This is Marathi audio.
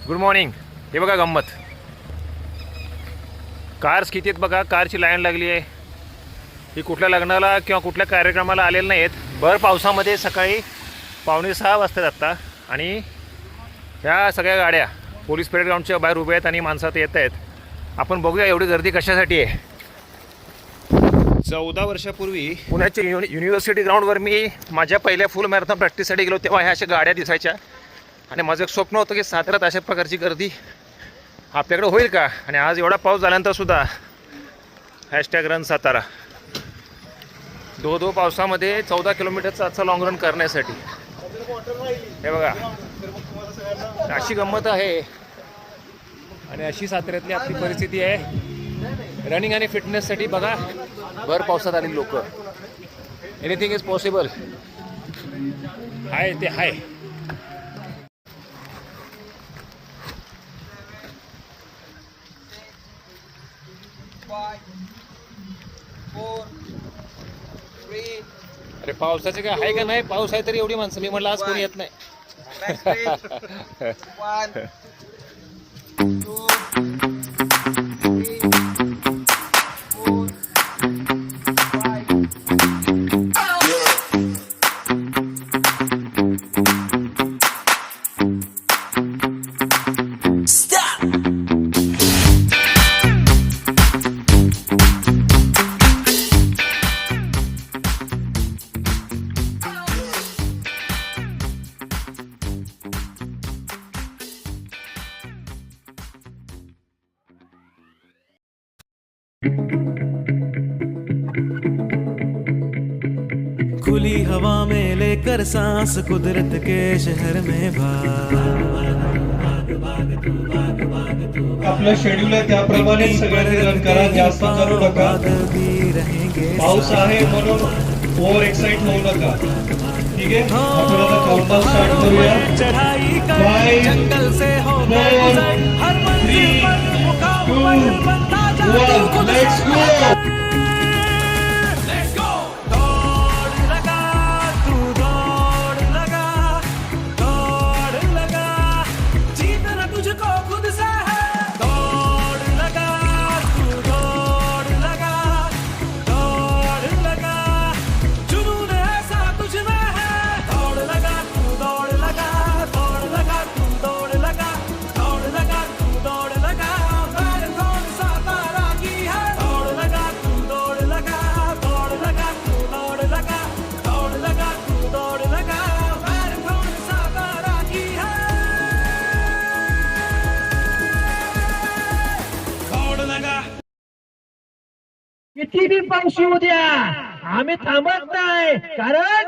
Good morning. हे बघा गंमत, कार्स किती आहेत बघा. कारची लाईन लागली आहे. ही कुठल्या लग्नाला किंवा कुठल्या कार्यक्रमाला आलेले नाहीत. भर पावसामध्ये सकाळी 5:45 वाजता आत्ता. आणि ह्या सगळ्या गाड्या पोलीस परेड ग्राउंडच्या बाहेर उभ्या आहेत आणि माणसात येत आहेत. आपण बघूया एवढी गर्दी कशासाठी आहे. 14 वर्षापूर्वी पुण्याच्या युनिव्हर्सिटी ग्राउंडवर मी माझ्या पहिल्या फुल मॅरेथॉन प्रॅक्टिससाठी गेलो, तेव्हा ह्या अशा गाड्या दिसायच्या. आणि माझं एक स्वप्न होतं की साताऱ्यात अशा प्रकारची गर्दी आपल्याकडे होईल का. आणि आज एवढा पाऊस झाल्यानंतर सुद्धा #रन सातारा दो पावसामध्ये 14 किलोमीटरचा आजचा लॉंग रन करण्यासाठी. हे बघा, अशी गंमत आहे आणि अशी साताऱ्यातली आपली परिस्थिती आहे. रनिंग आणि फिटनेससाठी बघा भर पावसात आलेली लोक. Anything is possible. हाय ते हाय. अरे पावसाचे काय आहे का नाही. पाऊस आहे तरी एवढी माणसं. मी म्हटलं आज कोणी येत नाही. खुली हवा में लेकर सांस कुदरत के शहर में आपलं शेड्यूल आहे त्याप्रमाणे सगळ्यांनी रन करा. जास्त करू नका. पाऊस आहे म्हणून ओव्हर एक्साइट होऊ नका. ठीक आहे, आपण आता काउंटडाऊन स्टार्ट करूया. 5 4 3 2 1 लेट्स गो. किती बी पाऊस येऊ द्या, आम्ही थांबत नाही. कारण